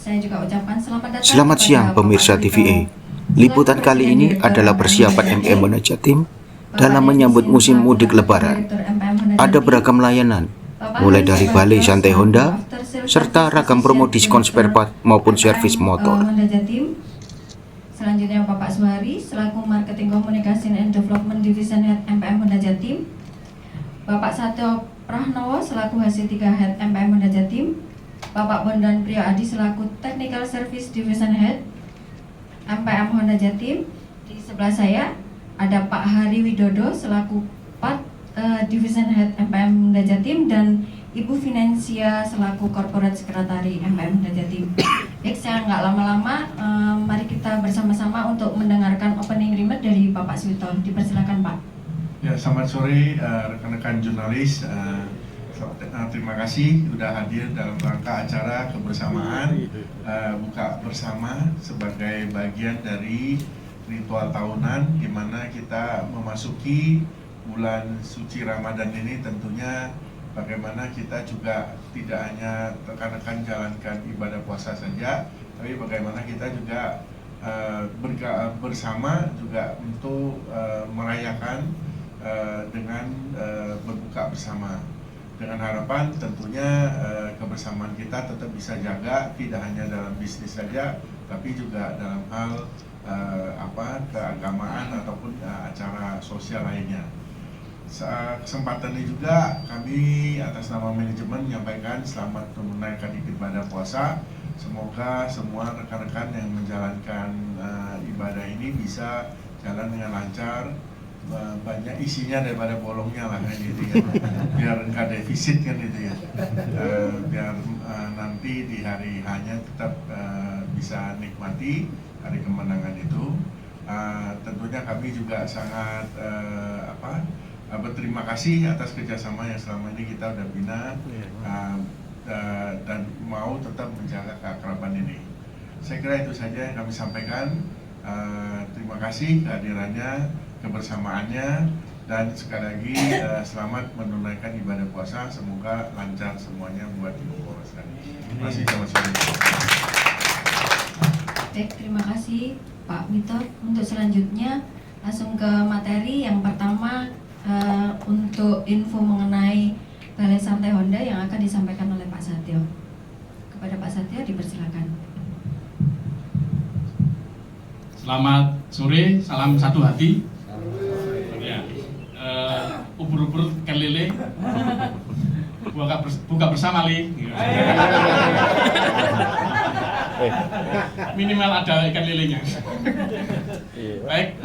Saya juga ucapkan selamat datang. Selamat siang pemirsa TVA. Liputan kali ini adalah persiapan MPM Honda Jatim dalam menyambut musim mudik lebaran. Ada beragam layanan, mulai dari balai santai Honda, serta ragam promo diskon spare part maupun servis motor. Selanjutnya Bapak Suhari selaku Marketing Komunikasi and Development Division Head MPM Honda Jatim. Bapak Satyo Prahnowo selaku HC3 Head MPM Honda Jatim. Bapak Bondan Priyo Adi selaku Technical Service Division Head MPM Honda Jatim. Di sebelah saya ada Pak Hari Widodo selaku Part Division Head MPM Honda Jatim dan Ibu Finansia selaku Corporate Secretary MPM Honda Jatim. Baik, saya nggak lama-lama, mari kita bersama-sama untuk mendengarkan opening remark dari Bapak Suwito. Dipersilakan Pak. Ya, selamat sore rekan-rekan jurnalis. Terima kasih sudah hadir dalam rangka acara kebersamaan buka bersama sebagai bagian dari ritual tahunan di mana kita memasuki bulan suci Ramadan ini. Tentunya bagaimana kita juga tidak hanya rekan-rekan jalankan ibadah puasa saja, tapi bagaimana kita juga bersama juga untuk merayakan dengan berbuka bersama. Dengan harapan tentunya kebersamaan kita tetap bisa jaga, tidak hanya dalam bisnis saja, tapi juga dalam hal keagamaan ataupun acara sosial lainnya. Kesempatan ini juga kami atas nama manajemen menyampaikan selamat menunaikan ibadah puasa. Semoga semua rekan-rekan yang menjalankan ibadah ini bisa jalan dengan lancar, banyak isinya daripada bolongnya lah kan gitu ya, biar nggak defisit kan gitu ya, biar nanti di hari hanya tetap bisa nikmati hari kemenangan itu. Tentunya kami juga sangat berterima kasih atas kerjasama yang selama ini kita udah bina dan mau tetap menjaga keakraban ini. Saya kira itu saja yang kami sampaikan. Terima kasih kehadirannya, kebersamaannya, dan sekali lagi selamat menunaikan ibadah puasa. Semoga lancar semuanya buat Ibu Polres. Terima kasih, selamat sore. Baik, terima kasih Pak Mito. Untuk selanjutnya langsung ke materi. Yang pertama untuk info mengenai Balai Santai Honda yang akan disampaikan oleh Pak Satyo. Kepada Pak Satyo dipersilakan. Selamat sore, salam satu hati. Ya, ubur-ubur ikan lele, buka bersama li. Minimal ada ikan lelenya. Baik,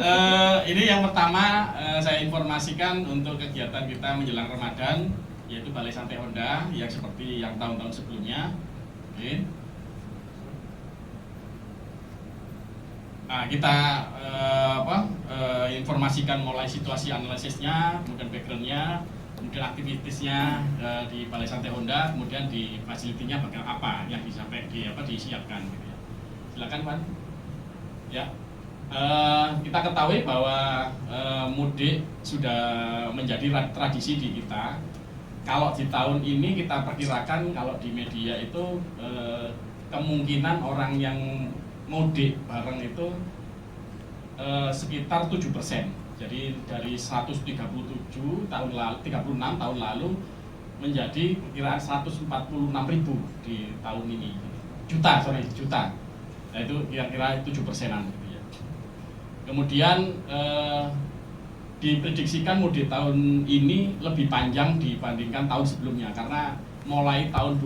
ini yang pertama saya informasikan untuk kegiatan kita menjelang Ramadan, yaitu Balai Santai Honda yang seperti yang tahun-tahun sebelumnya. Oke. Nah, kita informasikan mulai situasi analisisnya, kemudian backgroundnya, kemudian aktivitasnya di Balai Santai Honda, kemudian di fasilitinya bagian apa yang disiapkan. Gitu ya. Silakan Pak. Ya, kita ketahui bahwa mudik sudah menjadi tradisi di kita. Kalau di tahun ini kita perkirakan kalau di media itu kemungkinan orang yang mudik bareng itu sekitar 7%. Jadi dari 137 tahun lalu, 36 tahun lalu menjadi perkiraan 146.000 di tahun ini. Juta. Nah, itu kira-kira 7%-an gitu ya. Kemudian diprediksikan mudik tahun ini lebih panjang dibandingkan tahun sebelumnya karena mulai tahun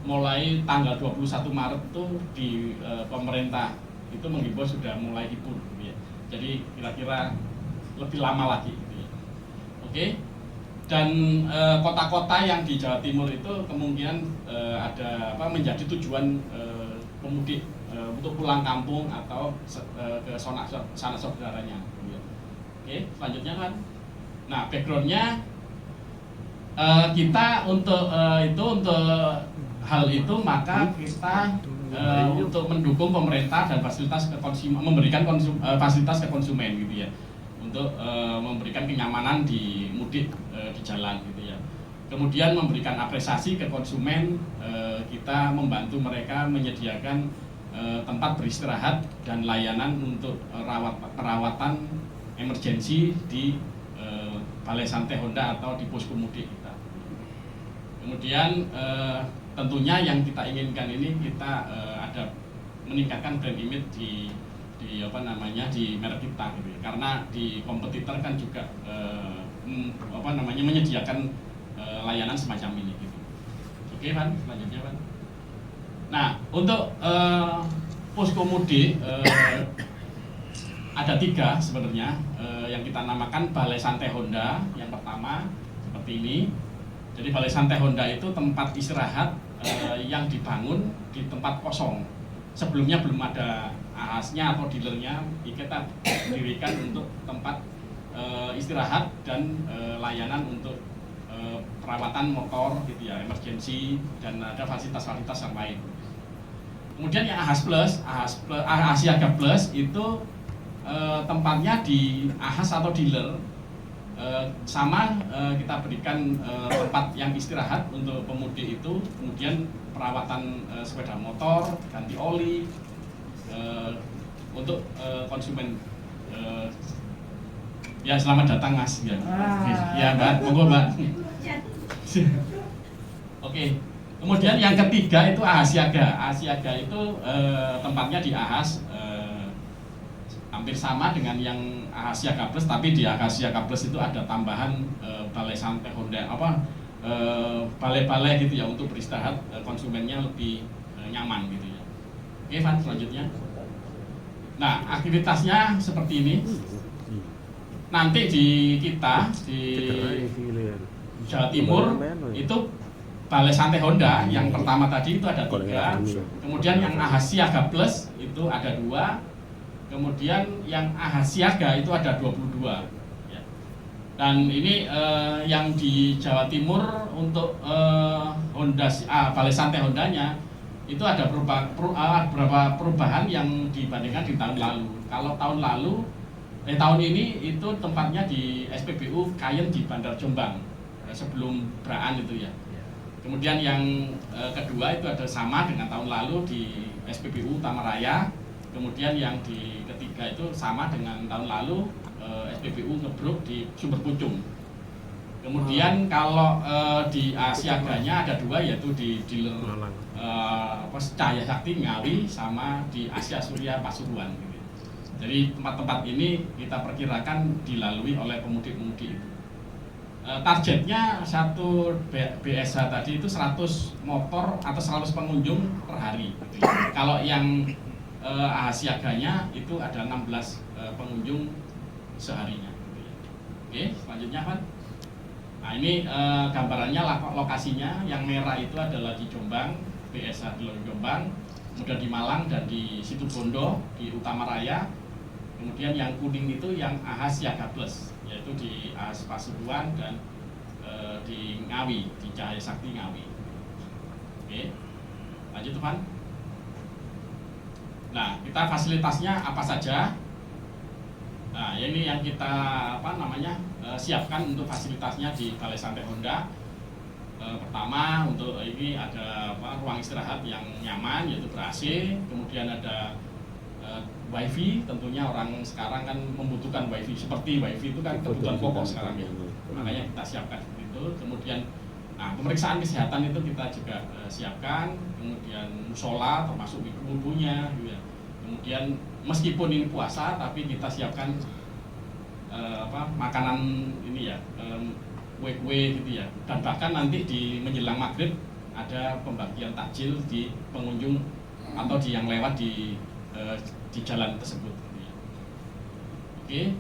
mulai tanggal 21 Maret itu di pemerintah itu menghimbau sudah mulai libur gitu ya. Jadi kira-kira lebih lama lagi gitu ya. Oke. Dan kota-kota yang di Jawa Timur itu kemungkinan ada menjadi tujuan pemudik untuk pulang kampung atau ke sanak saudaranya gitu ya. Oke, selanjutnya kan. Nah, backgroundnya kita untuk hal itu maka kita untuk mendukung pemerintah dan fasilitas ke konsumen, memberikan fasilitas ke konsumen gitu ya, untuk memberikan kenyamanan di mudik di jalan gitu ya. Kemudian memberikan apresiasi ke konsumen, kita membantu mereka menyediakan tempat beristirahat dan layanan untuk perawatan emergensi di Balai Santai Honda atau di posko mudik kita. Kemudian tentunya yang kita inginkan ini kita ada meningkatkan brand image di merek kita gitu ya. Karena di kompetitor kan juga menyediakan layanan semacam ini gitu. Oke, Van, selanjutnya, Van. Nah, untuk posko mudik ada 3 sebenarnya yang kita namakan Balai Santai Honda. Yang pertama seperti ini. Jadi Balai Santai Honda itu tempat istirahat yang dibangun di tempat kosong. Sebelumnya belum ada AHAS-nya atau dealernya, kita dirikan untuk tempat istirahat dan layanan untuk perawatan motor gitu ya, emergency, dan ada fasilitas-fasilitas yang lain. Kemudian yang AHAS Plus, AHAS Siaga Plus itu tempatnya di AHAS atau dealer, sama kita berikan tempat yang istirahat untuk pemudik itu, kemudian perawatan sepeda motor, ganti oli untuk konsumen. Ya, selamat datang Mas. Ya, ya Mbak, monggo Mbak. Oke. Kemudian yang ketiga itu AHAS Siaga. AHAS Siaga itu tempatnya di AHAS, hampir sama dengan yang AHAS Siaga Plus, tapi di AHAS Siaga Plus itu ada tambahan Balai Santai Honda, balai-balai gitu ya, untuk beristirahat konsumennya lebih nyaman gitu ya. Oke, Van, selanjutnya. Nah, aktivitasnya seperti ini. Nanti di kita di Jawa Timur itu Balai Santai Honda yang pertama tadi itu ada 3, kemudian yang AHAS Siaga Plus itu ada 2, kemudian yang AHAS Siaga itu ada 22. Ya. Dan ini yang di Jawa Timur untuk Balai Santai Hondanya itu ada beberapa perubahan yang dibandingkan di tahun lalu. Kalau tahun ini itu tempatnya di SPBU Kayen di Bandar Jombang sebelum Braan itu ya. Kemudian yang kedua itu ada sama dengan tahun lalu di SPBU Tamaraya. Kemudian yang di ketiga itu sama dengan tahun lalu, SPBU Ngebruk di Sumber Pucung. Kemudian kalau di Siaganya ada 2, yaitu di dealer Cahaya Sakti Ngawi sama di Asia Surya Pasuruan gitu. Jadi tempat-tempat ini kita perkirakan dilalui oleh pemudik-pemudik itu. Targetnya satu BSH tadi itu 100 motor atau 100 pengunjung per hari gitu ya. Kalau yang AHAS Siaganya itu ada 16 pengunjung seharinya gitu ya. Oke, selanjutnya Pak. Nah, ini gambarannya lokasinya. Yang merah itu adalah di Jombang, BSH di Jombang, kemudian di Malang dan di Situbondo di Utama Raya. Kemudian yang kuning itu yang AHAS Siaga Plus, yaitu di AHAS Pasuruan dan di Ngawi, di Cahaya Sakti Ngawi. Oke, lanjut Tuhan. Nah, kita fasilitasnya apa saja? Nah, ini yang kita siapkan untuk fasilitasnya di Balai Santai Honda. Pertama, untuk ini ada ruang istirahat yang nyaman, yaitu ber-AC. Kemudian ada WiFi, tentunya orang sekarang kan membutuhkan WiFi, seperti WiFi itu kan kebutuhan pokok sekarang ya, makanya kita siapkan seperti itu. Kemudian pemeriksaan kesehatan itu kita juga siapkan, kemudian musola termasuk wudhunya gitu ya. Kemudian meskipun ini puasa tapi kita siapkan makanan ini ya, kue-kue gitu ya, dan bahkan nanti di menjelang maghrib ada pembagian takjil di pengunjung atau di yang lewat di jalan tersebut. Oke,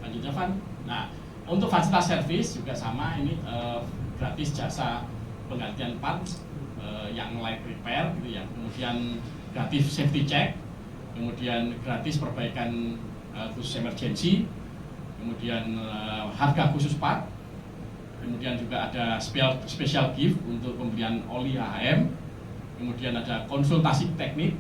lanjutnya Van. Nah, untuk fasilitas servis juga sama, ini gratis jasa penggantian part yang light repair gitu ya. Kemudian gratis safety check, kemudian gratis perbaikan khusus emergency, kemudian harga khusus part, kemudian juga ada special gift untuk pembelian oli HM, kemudian ada konsultasi teknik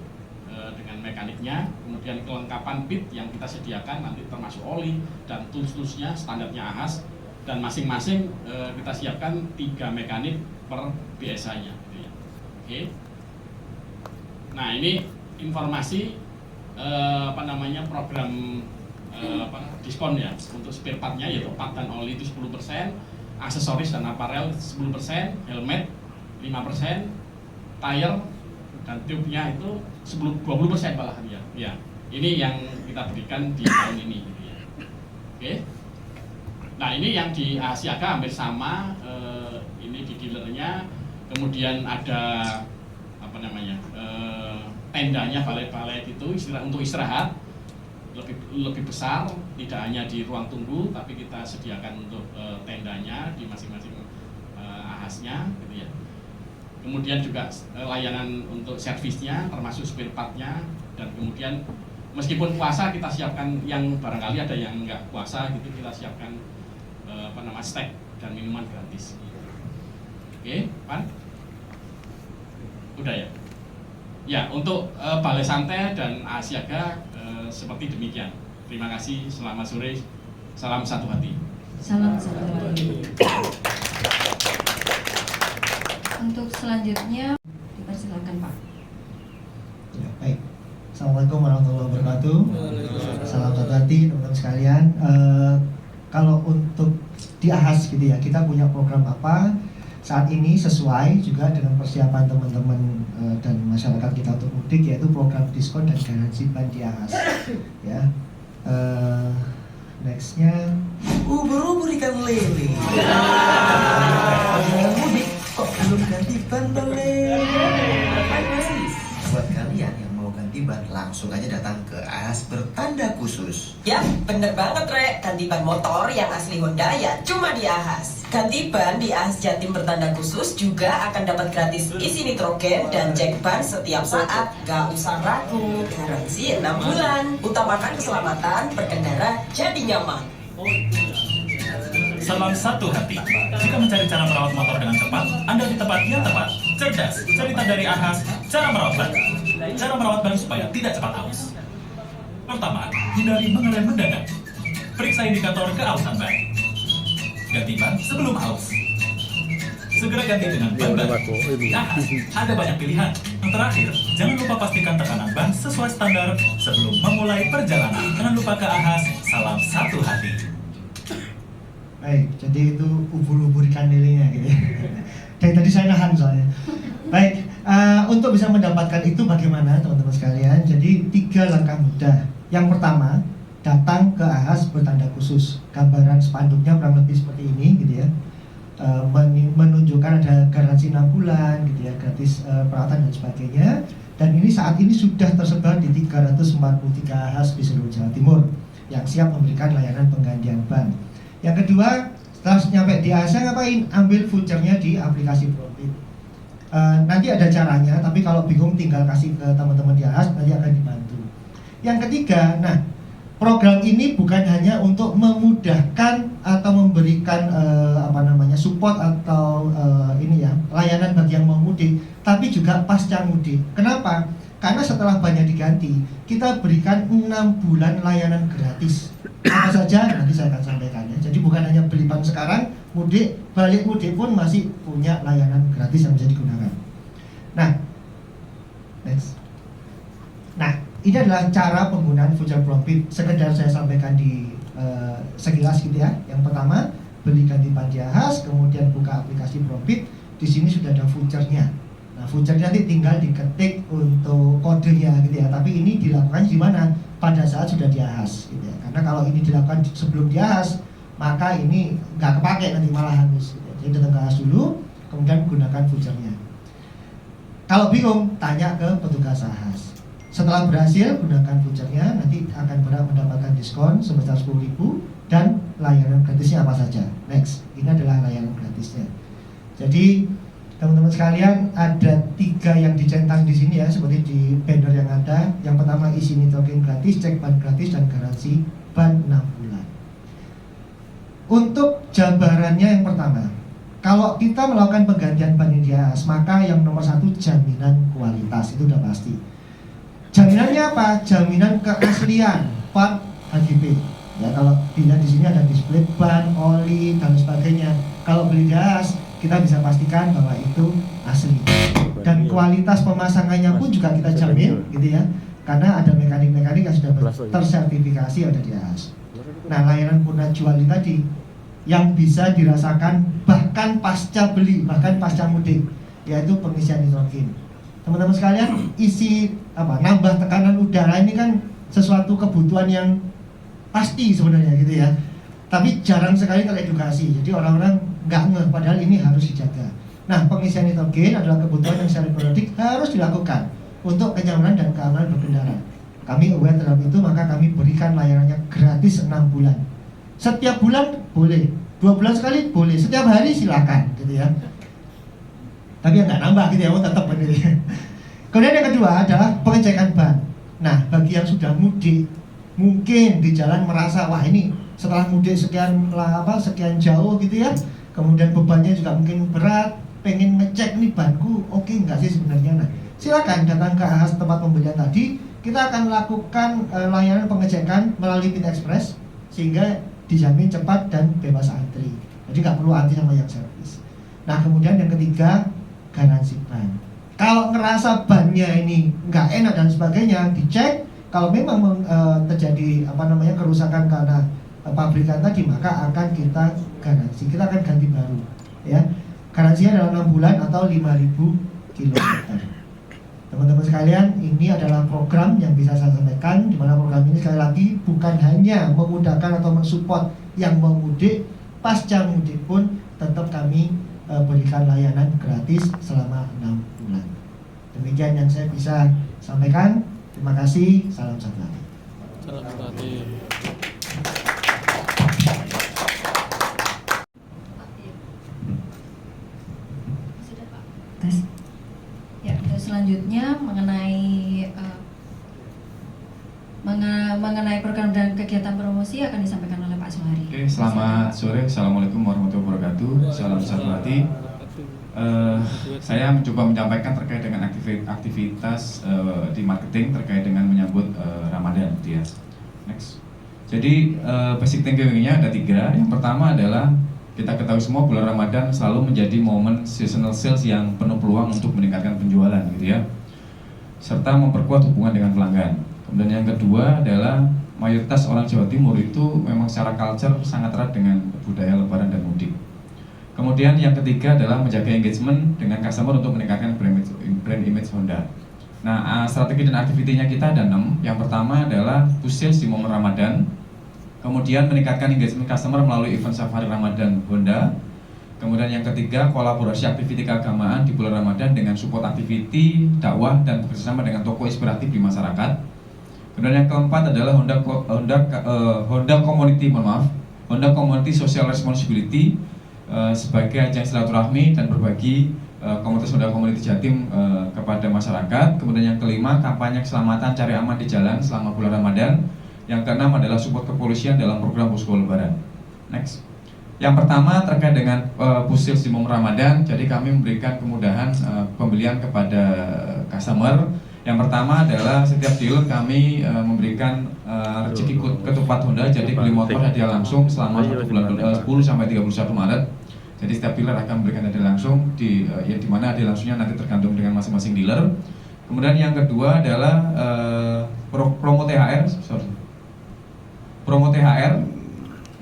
dengan mekaniknya, kemudian kelengkapan pit yang kita sediakan nanti termasuk oli dan tools-toolsnya standarnya AHAS, dan masing-masing kita siapkan 3 mekanik per BSA-nya gitu ya. Oke. Nah, ini informasi program diskon ya untuk spare part-nya, yaitu part dan oli itu 10%, aksesoris dan aparel 10%, helmet 5%, tire dan tube-nya itu 20% malah ya. Ya. Ini yang kita berikan di tahun ini gitu ya. Oke. Nah, ini yang di Asiaga hampir sama, ini di dealernya. Kemudian ada tendanya, balai-balai itu untuk istirahat lebih besar, tidak hanya di ruang tunggu, tapi kita sediakan untuk tendanya di masing-masing ahasnya gitu ya. Kemudian juga layanan untuk servisnya, termasuk spare part-nya, dan kemudian meskipun puasa kita siapkan, yang barangkali ada yang nggak puasa gitu, kita siapkan snack dan minuman gratis. Oke, Pan? Udah ya? Ya, untuk Balai Santai dan Asiaga seperti demikian. Terima kasih, selamat sore, salam satu hati. Salam satu hati. Untuk selanjutnya dipersilakan Pak. Ya, baik. Assalamualaikum warahmatullahi wabarakatuh. Salam satu hati teman-teman sekalian. Kalau untuk di AHAS gitu ya, kita punya program apa saat ini sesuai juga dengan persiapan teman-teman dan masyarakat kita untuk mudik, yaitu program diskon dan garansi ban di AHAS. Ya, nextnya Ubur-ubur ikan lele. Perjalanan mudik kok belum ganti ban masih. Buat kalian yang mau ganti ban, langsung aja datang ke AHAS bertanda khusus. Ya, bener banget, Rek. Ganti ban motor yang asli Honda ya cuma di AHAS. Ganti ban di AHAS Jatim bertanda khusus juga akan dapat gratis isi nitrogen dan cek ban setiap saat. Gak usah ragu, garansi 6 bulan. Utamakan keselamatan berkendara, jadi nyaman. Salam satu hati. Jika mencari cara merawat motor dengan cepat, Anda di tempat yang tepat. Cerdas, cerita dari AHAS, cara merawat ban. Cara merawat ban supaya tidak cepat aus. Pertama, hindari mengerem mendadak. Periksa indikator keausan ban. Ganti ban sebelum aus. Segera ganti dengan ban baru. AHAS, ada banyak pilihan. Yang terakhir, jangan lupa pastikan tekanan ban sesuai standar sebelum memulai perjalanan. Jangan lupa ke AHAS, salam satu hati. baik, jadi itu ubur-ubur ikan lelenya gitu ya. Dari tadi saya nahan soalnya. Baik, untuk bisa mendapatkan itu bagaimana teman-teman sekalian? Jadi 3 langkah mudah. Yang pertama, datang ke AHAS bertanda khusus. Gambaran spanduknya kurang lebih seperti ini gitu ya. Menunjukkan ada garansi 6 bulan gitu ya, gratis perawatan dan sebagainya. Dan ini saat ini sudah tersebar di 343 AHAS di seluruh Jawa Timur yang siap memberikan layanan penggantian ban. Yang kedua, setelah nyampe di AHAS, ngapain? Ambil vouchernya di aplikasi Profit. Nanti ada caranya, tapi kalau bingung tinggal kasih ke teman-teman di AHAS, nanti akan dibantu. Yang ketiga, nah, program ini bukan hanya untuk memudahkan atau memberikan support atau layanan bagi yang mau mudik, tapi juga pasca mudik. Kenapa? Karena setelah bannya diganti, kita berikan 6 bulan layanan gratis. Apa saja nanti saya akan sampaikan ya. Jadi bukan hanya beli ban sekarang, mudik, balik mudik pun masih punya layanan gratis yang bisa digunakan. Nah, next. Nah, ini adalah cara penggunaan voucher Profit. Sekedar saya sampaikan di sekilas gitu ya. Yang pertama, beli ganti ban di AHAS, kemudian buka aplikasi Profit. Di sini sudah ada vouchernya. Nah, vouchernya nanti tinggal diketik untuk kodenya gitu ya. Tapi ini dilakukan di mana? Pada saat sudah di AHAS gitu ya. Karena kalau ini dilakukan sebelum di AHAS, maka ini nggak kepake, nanti malah hangus gitu ya. Jadi datang ke AHAS dulu, kemudian gunakan vouchernya. Kalau bingung, tanya ke petugas AHAS. Setelah berhasil gunakan vouchernya, nanti akan mendapatkan diskon sebesar 10.000 dan layanan gratisnya apa saja. Next, ini adalah layanan gratisnya. Jadi teman-teman sekalian, ada 3 yang dicentang di sini ya, seperti di banner yang ada. Yang pertama, isi nitrogen gratis, cek ban gratis, dan garansi ban 6 bulan. Untuk jabarannya yang pertama, kalau kita melakukan penggantian ban di AHAS, maka yang nomor 1 jaminan kualitas, itu udah pasti. Jaminannya apa? Jaminan keaslian part HGB. Ya, kalau dilihat di sini ada display ban, oli dan sebagainya. Kalau beli gas, kita bisa pastikan bahwa itu asli. Dan kualitas pemasangannya pun juga kita jamin, gitu ya. Karena ada mekanik-mekanik yang sudah tersertifikasi ada di AHAS. Nah, layanan Purna Juali tadi yang bisa dirasakan bahkan pasca beli, bahkan pasca mudik, yaitu pengisian nitrogen. Teman-teman sekalian, nambah tekanan udara ini kan sesuatu kebutuhan yang pasti sebenarnya gitu ya. Tapi jarang sekali teredukasi. Jadi orang-orang nggak ngeh padahal ini harus dijaga. Nah, pengisian nitrogen adalah kebutuhan yang secara periodik harus dilakukan untuk kenyamanan dan keamanan berkendara. Kami aware terhadap itu, maka kami berikan layanannya gratis 6 bulan. Setiap bulan boleh, 2 bulan sekali boleh, setiap hari silakan gitu ya. Tapi nggak nambah gitu ya, tetap gitu ya. Kemudian yang kedua adalah pengecekan ban. Nah, bagi yang sudah mudik, mungkin di jalan merasa wah ini setelah mudik sekian jauh gitu ya, kemudian bebannya juga mungkin berat, pengen ngecek nih banku oke nggak sih sebenarnya. Nah, silakan datang ke AHAS tempat pembelian tadi. Kita akan lakukan layanan pengecekan melalui Pit Express sehingga dijamin cepat dan bebas antri. Jadi nggak perlu antri sama yang servis. Nah, kemudian yang ketiga, garansi ban. Kalau ngerasa bannya ini nggak enak dan sebagainya, dicek. Kalau memang terjadi kerusakan karena pabrikan tadi, maka akan kita garansi. Kita akan ganti baru, ya. Garansinya adalah 6 bulan atau 5.000 km. Teman-teman sekalian, ini adalah program yang bisa saya sampaikan, di mana program ini sekali lagi bukan hanya memudahkan atau mensupport yang mau mudik, pasca mudik pun tetap kami berikan layanan gratis selama 6 bulan. Demikian yang saya bisa sampaikan. Terima kasih. Salam satu hati. Salam satu hati. Ya, selanjutnya mengenai program dan kegiatan promosi akan disampaikan oleh Pak Suhari. Oke, selamat sore. Assalamualaikum warahmatullahi wabarakatuh. Salam satu hati. Saya mencoba menyampaikan terkait dengan aktivitas di marketing terkait dengan menyambut Ramadan, gitu ya. Next. Jadi basic thinking-nya ada 3. Yang pertama adalah kita ketahui semua bulan Ramadan selalu menjadi momen seasonal sales yang penuh peluang untuk meningkatkan penjualan, gitu ya, serta memperkuat hubungan dengan pelanggan. Kemudian yang kedua adalah mayoritas orang Jawa Timur itu memang secara culture sangat erat dengan budaya Lebaran dan mudik. Kemudian yang ketiga adalah menjaga engagement dengan customer untuk meningkatkan brand image Honda. Nah, strategi dan aktivitinya kita ada 6. Yang pertama adalah push sales di momen Ramadan. Kemudian meningkatkan engagement customer melalui event safari Ramadan Honda. Kemudian yang ketiga, kolaborasi aktiviti keagamaan di bulan Ramadan dengan support aktiviti, dakwah, dan bekerjasama dengan toko inspiratif di masyarakat. Kemudian yang keempat adalah Honda Community Social Responsibility sebagai ajang silaturahmi dan berbagi komunitas Honda Community Jatim kepada masyarakat. Kemudian yang kelima, kampanye keselamatan cari aman di jalan selama bulan Ramadan. Yang keenam adalah support kepolisian dalam program Posko Lebaran. Next. Yang pertama terkait dengan push sales di momen Ramadan. Jadi kami memberikan kemudahan pembelian kepada customer. Yang pertama adalah setiap dealer kami memberikan rezeki ketupat Honda. Jadi beli motor hadiah langsung selama 1 bulan 10 sampai 31 Maret. Jadi setiap dealer akan memberikan hadiah langsung di mana hadiah langsungnya nanti tergantung dengan masing-masing dealer. Kemudian yang kedua adalah promo THR. Promo THR,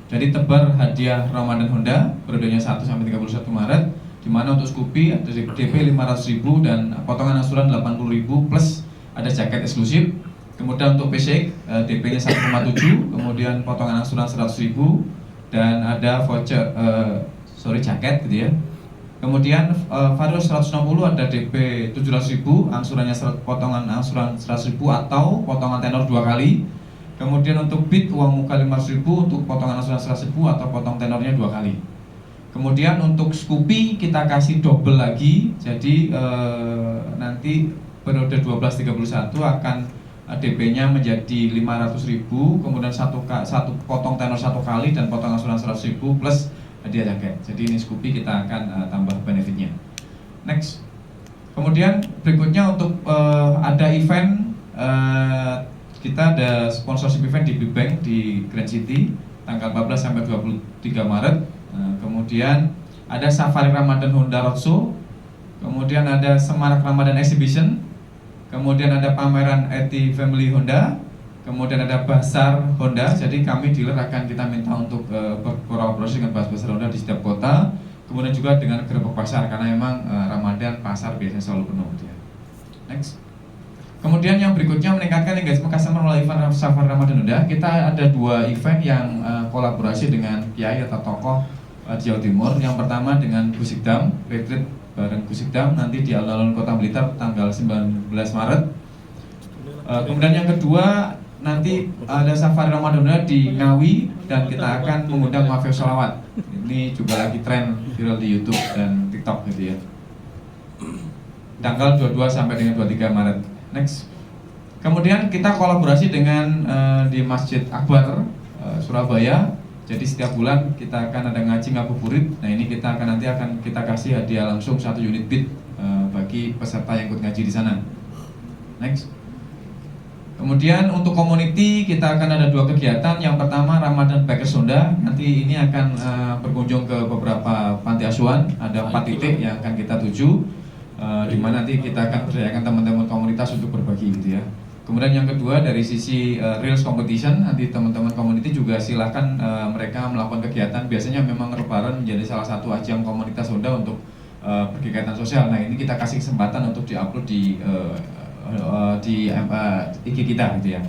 jadi tebar hadiah Ramadan Honda periodenya 1 sampai 31 Maret, di mana untuk Scoopy ada DP 500.000 dan potongan angsuran 80.000 plus ada jaket eksklusif. Kemudian untuk PCX DP-nya 1,7, kemudian potongan angsuran 100.000 dan ada voucher jaket gitu ya. Kemudian Vario 160 ada DP 700.000, angsurannya potongan angsuran 100.000 atau potongan tenor 2 kali. Kemudian untuk Bit uang muka 500.000 untuk potongan angsuran 100.000 atau potong tenornya 2 kali. Kemudian untuk Scoopy kita kasih double lagi. Jadi nanti periode 12-31 akan DP-nya menjadi 500.000, kemudian satu potong tenor 1 kali dan potong angsuran 100.000 plus hadiah jaket. Jadi ini Scoopy kita akan tambah benefitnya. Next. Kemudian berikutnya untuk ada event kita ada sponsorship event di Big Bang di Grand City tanggal 14 sampai 23 Maret. Kemudian ada Safari Ramadan Honda Roadshow, kemudian ada Semarak Ramadan Exhibition, kemudian ada pameran IT Family Honda, kemudian ada Basar Honda. Jadi kami dealer akan kita minta untuk berkolaborasi dengan Basar Honda di setiap kota. Kemudian juga dengan gerbek pasar karena memang Ramadan pasar biasanya selalu penuh gitu ya. Next. Kemudian yang berikutnya meningkatkan engagement customer melalui event Safari Ramadan Honda. Kita ada 2 event yang kolaborasi dengan kiai atau tokoh di Jawa Timur. Yang pertama dengan Gusikdam, retreat bareng Gusikdam nanti di alun-alun Kota Blitar tanggal 19 Maret. Kemudian yang kedua nanti ada Safari Ramadan Honda di Ngawi dan kita akan mengundang Mafia Sholawat. Ini juga lagi tren viral di YouTube dan TikTok gitu ya. Tanggal 22 sampai dengan 23 Maret. Next. Kemudian kita kolaborasi dengan di Masjid Akbar Surabaya. Jadi setiap bulan kita akan ada ngaji ngabuburit. Nah ini kita akan nanti akan kita kasih hadiah langsung 1 unit bit bagi peserta yang ikut ngaji di sana. Next. Kemudian untuk community kita akan ada 2 kegiatan. Yang pertama Ramadan Bikers Honda. Nanti ini akan berkunjung ke beberapa panti asuhan. Ada 4 titik yang akan kita tuju. Di mana nanti kita akan berdayakan teman-teman komunitas untuk berbagi gitu ya. Kemudian yang kedua dari sisi Reels Competition, nanti teman-teman community juga silakan mereka melakukan kegiatan. Biasanya memang Lebaran menjadi salah satu ajang komunitas Honda untuk berkegiatan sosial. Nah ini kita kasih kesempatan untuk diupload di IG kita gitu ya.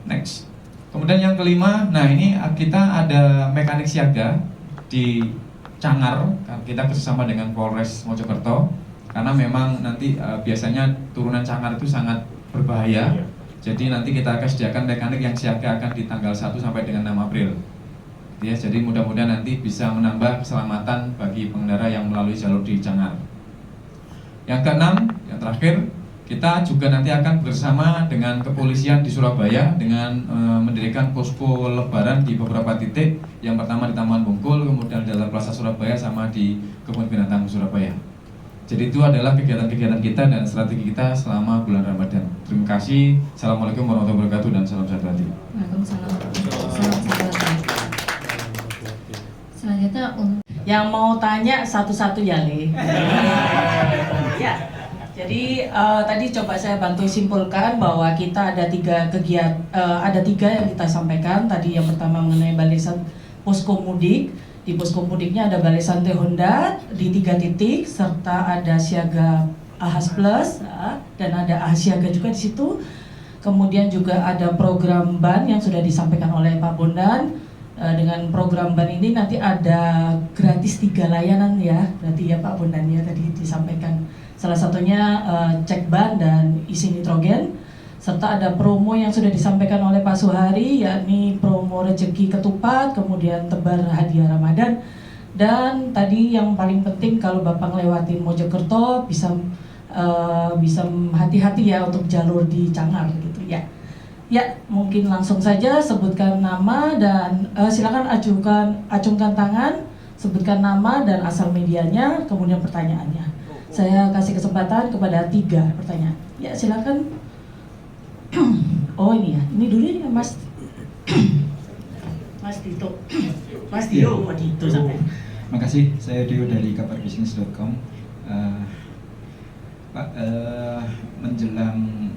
Next. Kemudian yang kelima, nah ini kita ada mekanik siaga di Cangar. Kita bersama dengan Polres Mojokerto karena memang nanti biasanya turunan Cangar itu sangat berbahaya. Jadi nanti kita akan sediakan mekanik yang siaga akan di tanggal 1 sampai dengan 6 April. Ya, jadi mudah-mudahan nanti bisa menambah keselamatan bagi pengendara yang melalui jalur di Cangar. Yang keenam, yang terakhir, kita juga nanti akan bersama dengan kepolisian di Surabaya dengan mendirikan posko lebaran di beberapa titik. Yang pertama di Taman Bungkul, kemudian di dalam Plaza Surabaya sama di Kebun Binatang Surabaya. Jadi itu adalah kegiatan-kegiatan kita dan strategi kita selama bulan Ramadan. Terima kasih. Assalamualaikum warahmatullahi wabarakatuh dan salam satu hati. Waalaikumsalam. Salam satu hati. Selanjutnya yang mau tanya satu-satu ya, Le. Ya. Jadi tadi coba saya bantu simpulkan bahwa kita ada 3 kegiatan, ada 3 yang kita sampaikan. Tadi yang pertama mengenai balasan posko mudik. Di posko mudiknya ada Balai Santai Honda di 3 titik serta ada siaga Ahas Plus dan ada Ahas Siaga juga di situ. Kemudian juga ada program ban yang sudah disampaikan oleh Pak Bondan. Dengan program ban ini nanti ada gratis 3 layanan ya, berarti ya Pak Bondan ya tadi disampaikan. Salah satunya cek ban dan isi nitrogen. Serta ada promo yang sudah disampaikan oleh Pak Suhari, yakni promo rezeki ketupat, kemudian tebar hadiah Ramadan. Dan tadi yang paling penting kalau Bapak ngelewatin Mojokerto bisa hati-hati ya untuk jalur di Cangar gitu ya. Ya, mungkin langsung saja sebutkan nama dan silakan acungkan tangan, sebutkan nama dan asal medianya, kemudian pertanyaannya. Saya kasih kesempatan kepada 3 pertanyaan. Ya, silakan. Oh ini ya, ini dulu ya Mas Mas Dito. Mas Dio, oh Dito sampai. Makasih, saya Dio dari kabarbusiness.com. Pak, menjelang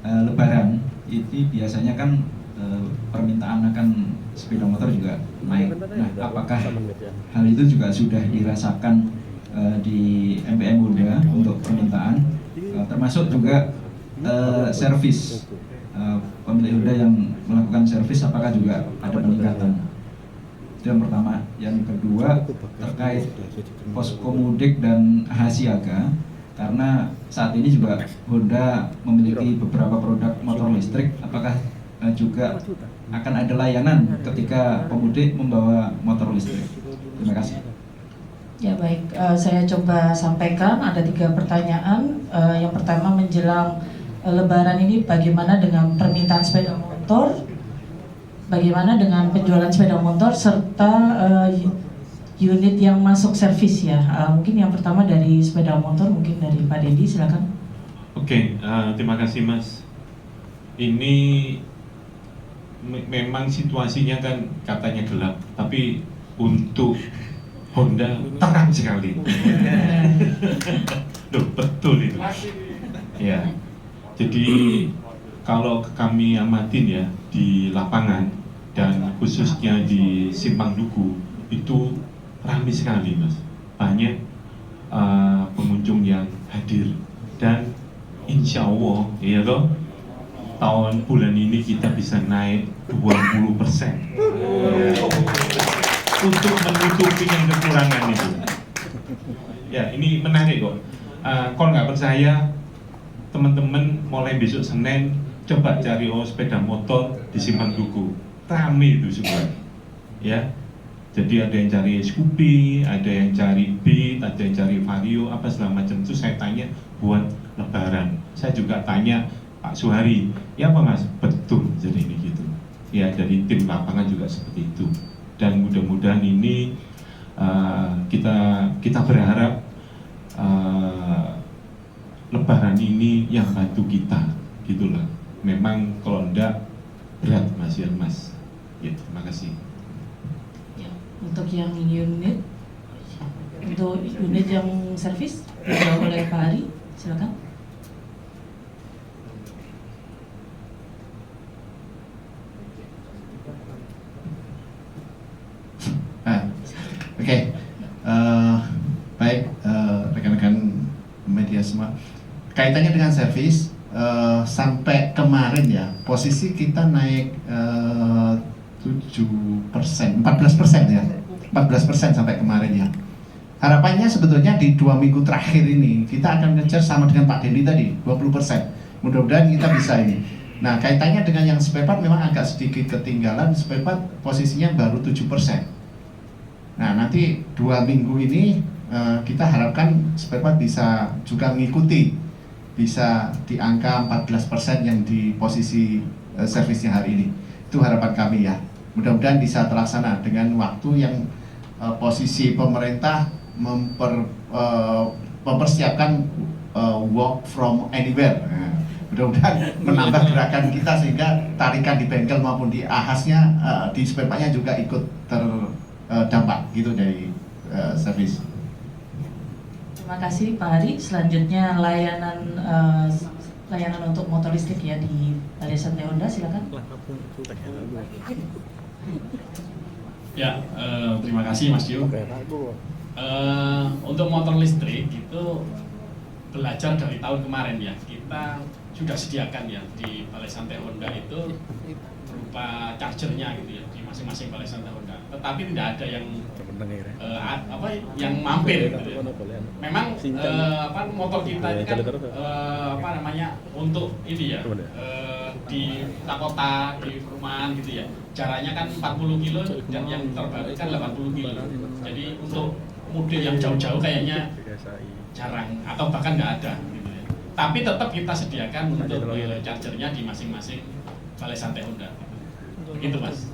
Lebaran itu biasanya kan permintaan akan sepeda motor juga naik. Nah, apakah hal itu juga sudah dirasakan di MPM Honda untuk permintaan, termasuk juga servis pemilik Honda yang melakukan servis, apakah juga ada peningkatan? Itu yang pertama. Yang kedua terkait posko mudik dan Ahasiaga, karena saat ini juga Honda memiliki beberapa produk motor listrik, apakah juga akan ada layanan ketika pemudik membawa motor listrik? Terima kasih. Ya baik, saya coba sampaikan ada 3 pertanyaan. Yang pertama menjelang Lebaran ini bagaimana dengan permintaan sepeda motor, bagaimana dengan penjualan sepeda motor serta unit yang masuk servis ya. Mungkin yang pertama dari sepeda motor, mungkin dari Pak Dedi, silakan. Oke, terima kasih Mas. ini memang situasinya kan katanya gelap, tapi untuk Honda terang sekali. Duh, betul itu. Ya, jadi kalau kami amatin ya di lapangan dan khususnya di Simpang Duku itu ramai sekali, Mas. Banyak pengunjung yang hadir dan insya Allah ya toh bulan ini kita bisa naik 20% untuk menutupi yang kekurangan itu. Ya, ini menarik kok. Kalau nggak percaya, teman-teman mulai besok Senin coba cari sepeda motor di Simpang Duku. Rame itu semua. Ya. Jadi ada yang cari Scoopy, ada yang cari Beat, ada yang cari Vario, apa segala macam. Itu saya tanya buat Lebaran. Saya juga tanya Pak Suhari, ya apa Mas? Betul, jadi ini gitu. Ya, dari tim lapangan juga seperti itu. Dan mudah-mudahan ini kita berharap Lebaran ini yang bantu kita, gitulah. Memang kalau enggak berat Mas ya Mas. Ya, terima kasih. Ya, untuk yang unit yang servis dijawab oleh Pak Ari, silakan. Oke. Baik, rekan-rekan media semua, kaitannya dengan servis, sampai kemarin ya posisi kita naik 7%, 14% ya, 14% sampai kemarin ya. Harapannya sebetulnya di 2 minggu terakhir ini kita akan ngejar sama dengan Pak Dendi tadi, 20%. Mudah-mudahan kita bisa ini. Nah, kaitannya dengan yang spare part memang agak sedikit ketinggalan, spare part posisinya baru 7%. Nah, nanti 2 minggu ini kita harapkan spare part bisa juga mengikuti, bisa di angka 14% yang di posisi servisnya hari ini. Itu harapan kami ya. Mudah-mudahan bisa terlaksana dengan waktu yang posisi pemerintah mempersiapkan work from anywhere. Nah, mudah-mudahan menambah gerakan kita sehingga tarikan di bengkel maupun di ahasnya, di spare partnya juga ikut terdampak gitu dari servis. Terima kasih Pak Ari. Selanjutnya layanan untuk motor listrik ya di Balai Santai Honda, silakan. Ya, terima kasih Mas Dio. Untuk motor listrik itu belajar dari tahun kemarin ya, kita sudah sediakan ya di Balai Santai Honda itu berupa chargernya gitu ya di masing-masing Balai Santai Honda. Tetapi tidak ada yang yang mampir gitu ya. Memang motor kita ini kan untuk ini ya di kota, di perumahan gitu ya, jaraknya kan 40 kilo dan yang terbaru kan 80 kilo. Jadi untuk model yang jauh-jauh kayaknya jarang atau bahkan nggak ada gitu ya. Tapi tetap kita sediakan untuk chargernya di masing-masing Balai Santai Honda. Begitu Mas.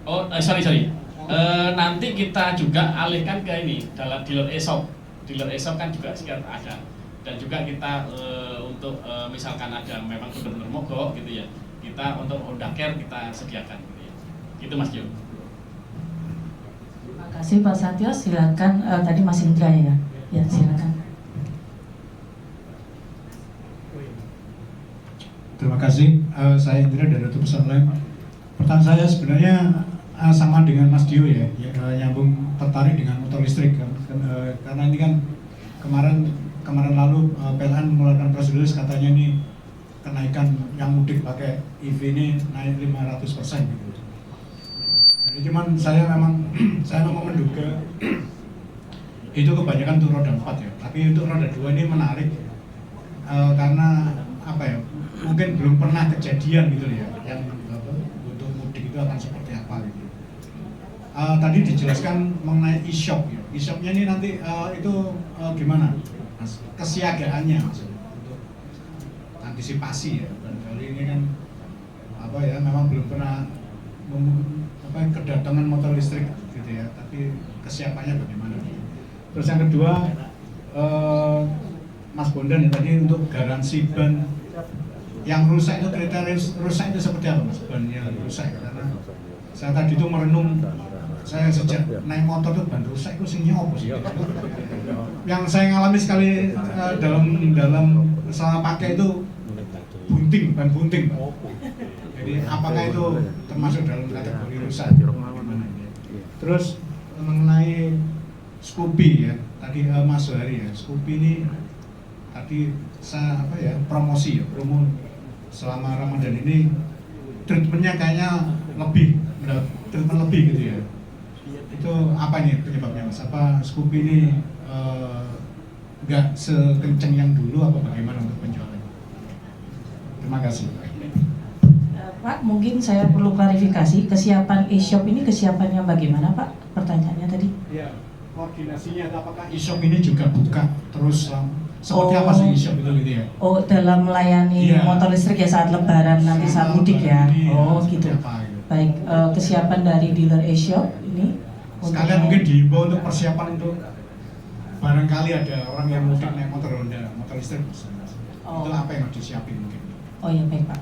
Oh, sorry. Nanti kita juga alihkan ke ini dalam dealer e-shop. Dealer e-shop kan juga sekarang ada. Dan juga kita untuk misalkan ada memang benar-benar mogok gitu ya, kita untuk Honda Care kita sediakan gitu ya. Gitu Mas Jo. Terima kasih Pak Satyo, silakan. Tadi Mas Indra ya. Ya, silakan. Terima kasih. Saya Indra dari Ratu Pesonlem. Pertanyaan saya sebenarnya sama dengan Mas Dio ya, nyambung tertarik dengan motor listrik kan. Karena ini kan kemarin lalu PLN mengeluarkan prosedur katanya ini kenaikan yang mudik pakai EV ini naik 500% gitu. Jadi cuman saya memang menduga itu kebanyakan untuk roda 4 ya. Tapi untuk roda 2 ini menarik karena apa ya? Mungkin belum pernah kejadian gitu ya, yang untuk mudik itu akan seperti apa gitu. Tadi dijelaskan mengenai e-shop ya. E-shopnya ini nanti itu gimana? Mas, kesiagaannya maksudnya untuk antisipasi ya. Dan kali ini kan apa ya, memang belum pernah kedatangan motor listrik gitu ya. Tapi kesiapannya bagaimana? Terus yang kedua, Mas Mas Bondan ya tadi untuk garansi ban yang rusak itu, kriteria rusak itu seperti apa Mas? Ban yang rusak, karena saya tadi itu merenung, saya sejak naik motor tuh ban rusak itu sing nyopo sih. Yang saya ngalami sekali dalam selama pakai itu bunting, ban bunting. Jadi apakah itu termasuk dalam kategori rusak? Terus mengenai Scoopy ya, tadi Mas Suhari ya, Scoopy ini tadi saya promosi ya, promo selama Ramadan ini treatmentnya kayaknya treatment lebih gitu ya. Itu apa nih penyebabnya Mas? Apa Scoopy ini nggak sekencang yang dulu apa bagaimana untuk penjualan? Terima kasih. Pak, mungkin saya perlu klarifikasi, kesiapan e-shop ini kesiapannya bagaimana Pak? Pertanyaannya tadi. Ya, koordinasinya apakah e-shop ini juga buka terus seperti apa sih e-shop itu gitu ya? Oh, dalam melayani motor listrik ya saat lebaran nanti saat mudik ya? Oh gitu. Baik, kesiapan dari dealer e-shop ini sekalian mungkin diimbau untuk persiapan untuk barangkali ada orang yang mudik naik motor Honda, motor listrik. Itu apa yang harus disiapin mungkin? Oh ya baik Pak.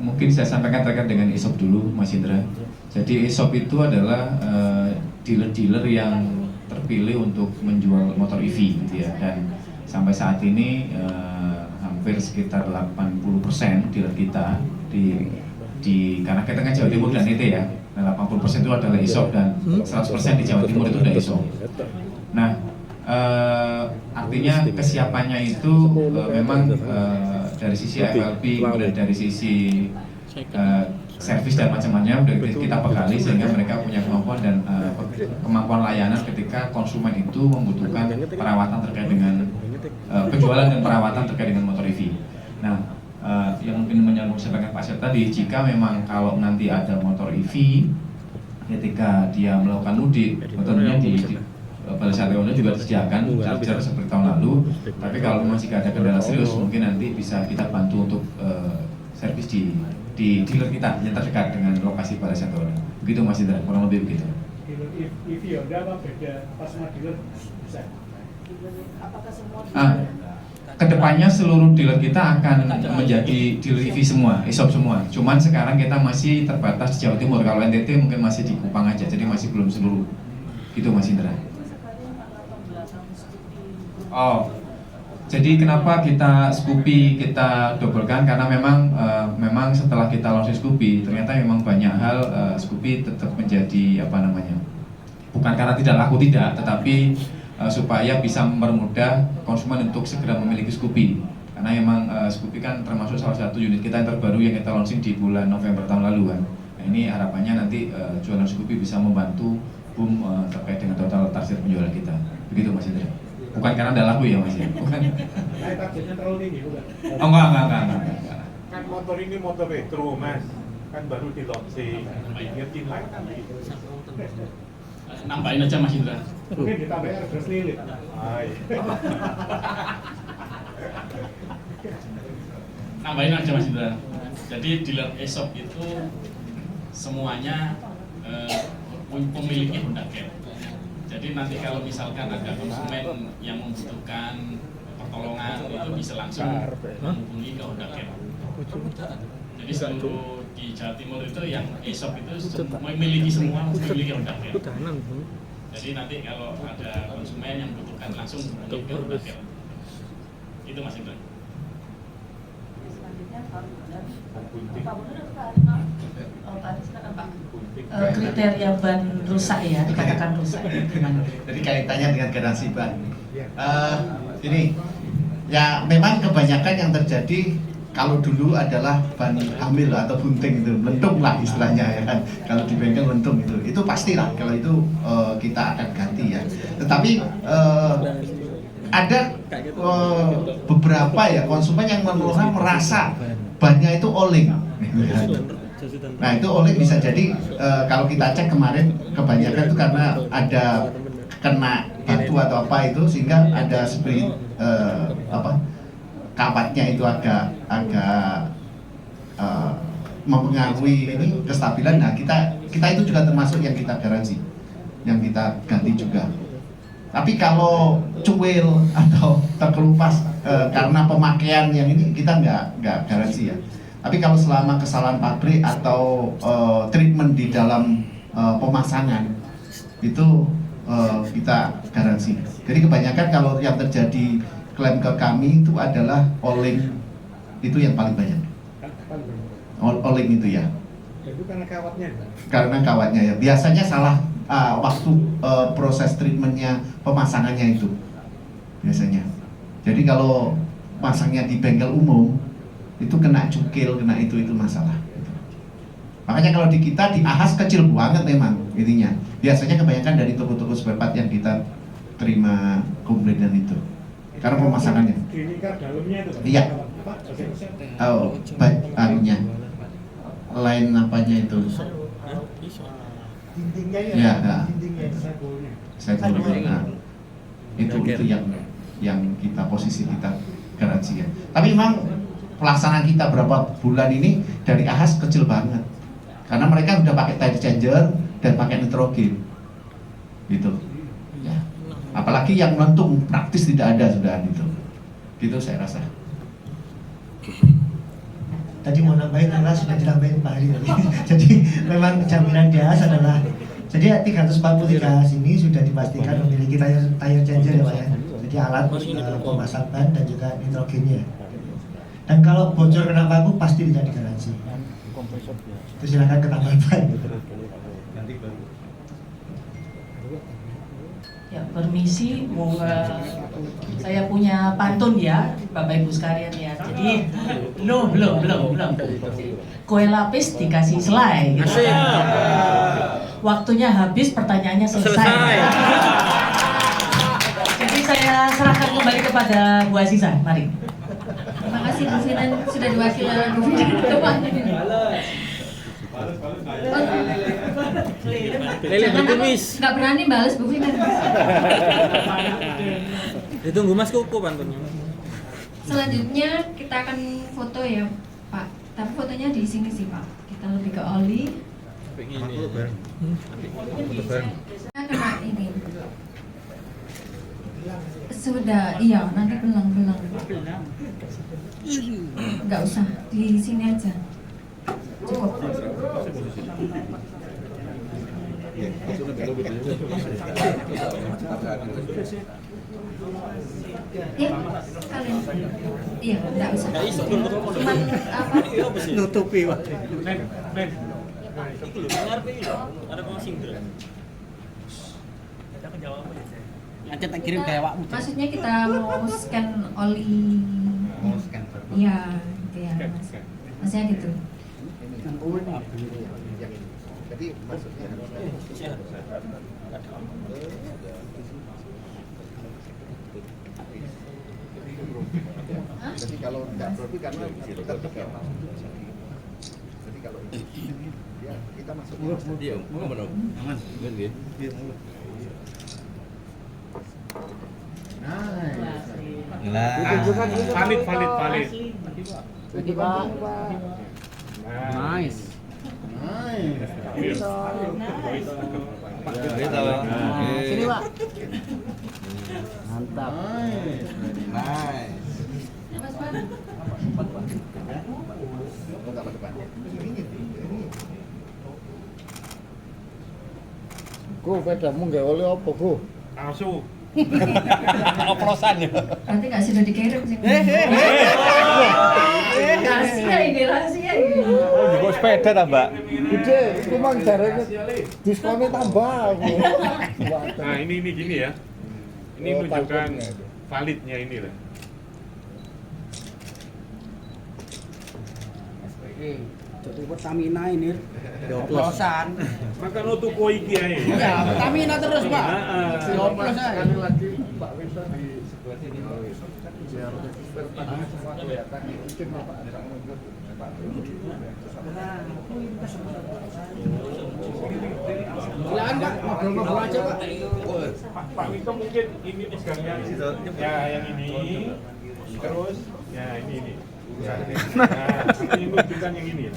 Mungkin saya sampaikan terkait dengan e-shop dulu, Mas Indra. Jadi e-shop itu adalah dealer-dealer yang terpilih untuk menjual motor EV gitu ya. Dan sampai saat ini hampir sekitar 80% dealer kita karena kita kan Jawa Timur dan NT ya. Nah, 80% itu adalah e-shop dan 100% di Jawa Timur itu udah e-shop. Nah, artinya kesiapannya itu memang dari sisi FLP, kemudian dari sisi servis dan macam-macamnya udah kita bekali sehingga mereka punya kemampuan dan kemampuan layanan ketika konsumen itu membutuhkan perawatan terkait dengan penjualan dan perawatan terkait dengan motor EV. Nah, yang mungkin menyambung sebagai Pak Syed tadi, jika memang kalau nanti ada motor EV ketika dia melakukan mudik, tentunya di Balai Santai Honda juga disediakan charger seperti tahun lalu. Tapi kalau memang jika ada kendala serius, mungkin nanti bisa kita bantu untuk servis di dealer kita yang terdekat dengan lokasi Balai Santai Honda. Begitu Mas Indra, kurang lebih begitu. EV Honda apa beda pas sama dealer bisa? Kedepannya seluruh dealer kita akan menjadi dealer EV semua, e-shop semua. Cuman sekarang kita masih terbatas di Jawa Timur. Kalau NTT mungkin masih di Kupang aja, jadi masih belum seluruh. Gitu Mas Indra. Oh, jadi kenapa kita Scoopy kita dobelkan, karena memang setelah kita launching Scoopy ternyata memang banyak hal Scoopy tetap menjadi bukan karena tidak laku tidak, tetapi supaya bisa mempermudah konsumen untuk segera memiliki Scoopy. Karena memang Scoopy kan termasuk salah satu unit kita yang terbaru yang kita launching di bulan November tahun lalu kan. Nah, ini harapannya nanti jualan Scoopy bisa membantu boom terkait dengan total target penjualan kita. Begitu Mas Indra. Bukan karena ada laku ya Mas ya? Bukan. Targetnya terlalu tinggi bukan? Oh enggak. Kan motor ini motor retro Mas, kan baru di launching, ingetin lagi. Nambahin aja Mas Indra. Mungkin ditambahin harga lilit. Nambahin aja Mas Indra. Jadi dealer e-shop itu semuanya memiliki Honda Care. Jadi nanti kalau misalkan ada konsumen yang membutuhkan pertolongan itu bisa langsung menghubungi ke Honda Care. Jadi seluruh di Jawa Timur itu yang e-shop itu memiliki Honda Care. Jadi nanti kalau ada konsumen yang membutuhkan langsung menghubungi ke Honda Care. Itu Mas Indra. Kriteria ban rusak ya, dikatakan rusak gimana? Jadi kaitannya dengan garansi ban. Ini ya memang kebanyakan yang terjadi kalau dulu adalah ban hamil atau bunting itu, lentung lah istilahnya ya kan. Kalau di bengkel lentung itu pastilah kalau itu kita akan ganti ya. Tetapi ada beberapa ya konsumen yang mengeluhkan merasa bannya itu oleng. Nah itu oleng bisa jadi kalau kita cek kemarin kebanyakan itu karena ada kena batu atau apa itu sehingga ada seperti kawatnya itu agak mempengaruhi ini kestabilan. Nah kita itu juga termasuk yang kita garansi, yang kita ganti juga. Tapi kalau cuil atau terkelupas karena pemakaian yang ini kita nggak garansi ya. Tapi kalau selama kesalahan pabrik atau treatment di dalam pemasangan itu kita garansi. Jadi kebanyakan kalau yang terjadi klaim ke kami itu adalah oling, itu yang paling banyak. Oling itu ya. Itu karena kawatnya. Karena kawatnya ya. Biasanya salah waktu proses treatmentnya, pemasangannya itu biasanya. Jadi kalau masangnya di bengkel umum itu kena cukil, kena itu masalah. Makanya kalau di kita di Ahas kecil banget memang intinya. Biasanya kebanyakan dari toko-toko spare part yang kita terima komplainan itu. Karena pemasangannya. Ini kan dalamnya itu. Iya. Oh, anunya. Lain apanya itu? Dindingnya ya, dindingnya sampulnya. Nah, itu yang kita posisi kita garansi ya. Tapi memang pelaksanaan kita berapa bulan ini dari Ahas kecil banget. Karena mereka udah pakai tire changer dan pakai nitrogen. Gitu. Ya. Apalagi yang lentung praktis tidak ada sudah itu. Gitu saya rasa. Tadi mau nambahin adalah sudah ditambahin Pak Hari tadi. Jadi memang jaminan di Ahas adalah jadi 343 ini sudah dipastikan memiliki tire changer ya Pak ya. Jadi alat pemasang ban dan juga nitrogennya. Dan kalau bocor kena paku pasti tidak digaransi. Itu silakan kena ban. Ya, permisi, saya punya pantun ya, Bapak Ibu sekalian ya. Jadi, belum. Kue lapis dikasih selai. Gitu. Waktunya habis, pertanyaannya selesai. Jadi saya serahkan kembali kepada Bu Aziza, mari. Terima kasih Bu Finan sudah diwakili oleh Bu Finan teman. Lele berkumis. Nggak berani balas Bu Finan. Ditunggu Mas Koko pantunnya. Selanjutnya kita akan foto ya Pak. Tapi fotonya di sini sih Pak. Kita lebih ke Oli. Kena ini. Sudah, iya nanti belang. Nggak usah, di sini aja. Cukup. Kalian. Iya, nggak usah. Cuman apa? Nutupi Pak. Nanti tak kirim kayak wakmu. Maksudnya kita mau scan oli. Iya, gitu ya Mas. Maksudnya gitu. Jadi maksudnya jadi kalau tidak berarti karena kita pakai. Jadi kalau ya kita masuk. Iya, mau benar. Aman. Benar dia. Valid. Nice. Sini Pak. Mantap. Nice. Go pedamu nggak oleh apa go? Langsung. Oplosan ya. Nanti nggak sudah dikirim sih. Rahasia ini. Oh, juga sepeda tak Mbak? Gede, itu mang jaranya diskonnya tambah. Nah ini gini ya. Ini menunjukkan validnya ini lah. Jadi Pertamina ini oplosan. Maka lo tuku iki ae. Ya, Pertamina terus Pak. Oplos aja. Sekali lagi Mbak Wisa di sebelah sini. Biar kelihatan mungkin Bapak ada menunjuk Pak. Silakan Pak, ngobrol-ngobrol aja Pak. Pak Wito mungkin ini diskonnya ya yang ini. Terus ya ini. Nah, ini menunjukkan yang ini.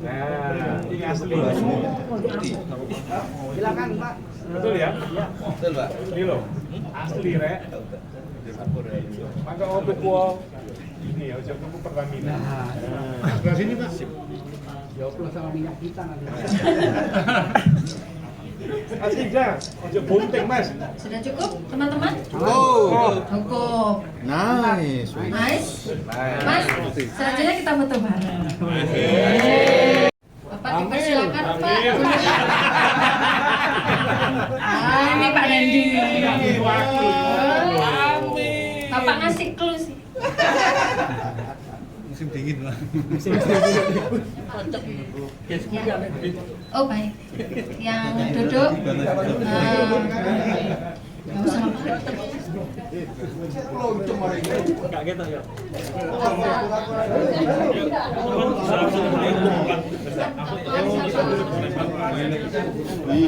Nah, ini asli. Silakan Pak. Betul ya? Betul Pak. Ini loh. Asli rek. Maka obat wong ini ya ojo tuku Pertamina. Sebelah sini Pak. Jawablah sama minyak kita nanti. Asli dah, ojo bunting Mas. Sudah cukup teman-teman? Cukup. Nice. Nice. Mas, selanjutnya kita foto bareng. Bapak dipersilakan Pak. Ini Pak Dandi. Bapak ngasih clue sih. Musim dingin lah. Oh baik. Yang duduk. Nggak usah Pan.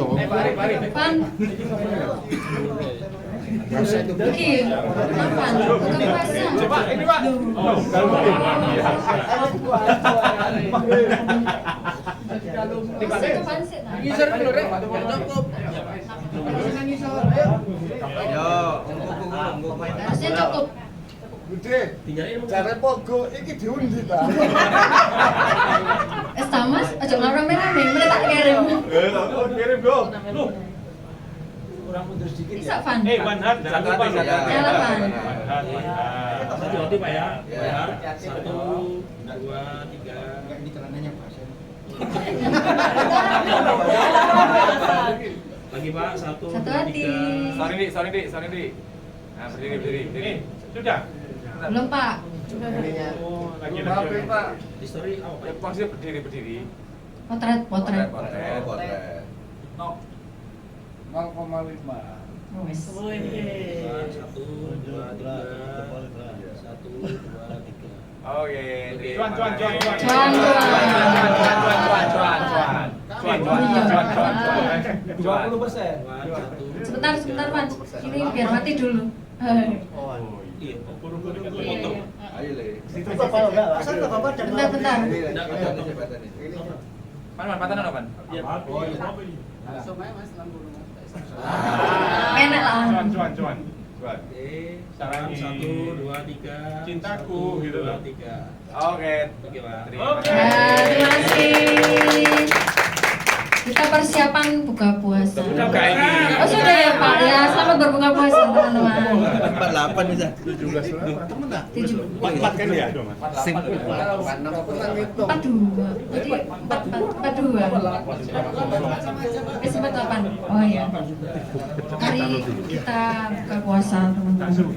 Oke, Pan. Bukan puasa. Coba ini Pak. Masih kapan sih? Ngisor dulu rek. Cukup. Harusnya cukup. Gede. Cara pogo iki diundi ta. Mas, aja ngarame-rame, mereka tak kirim. Kirim dong. Kurang mundur sedikit Bisa, Van. Manhat, jangan lupa Nyala, Van. Satu lagi Pak ya. 1, 2, 3. Ini celananya Pak. Lagi Pak, 1, Satu hati. Sorry Dik. Nah, berdiri. Sudah. Belum, Pak. Oh, lagi. Pak. Di story apa? Ya, posisi berdiri. Potret. 0,5. Wes. 1, 2, 3. 1, 2, 3. Oh iya. Cuan. 20%. Sebentar, Pan. Ini biar mati dulu. Iya. Ayo Le. Bentar. Patanan apa? Langsung aja Mas Enak lah. Cuan. Sekarang 1, 2, 3. Cintaku gitu loh. 3. Oke. Terima kasih. Kita persiapan buka puasa. Sudah buka ini. Oh sudah ya Pak ya, selamat berbuka puasa teman-teman. 48 bisa. 17 temen dah. 4 kan ya? 42. Jadi 42. Sempat 8. Oh ya. Mari kita buka puasa teman-teman.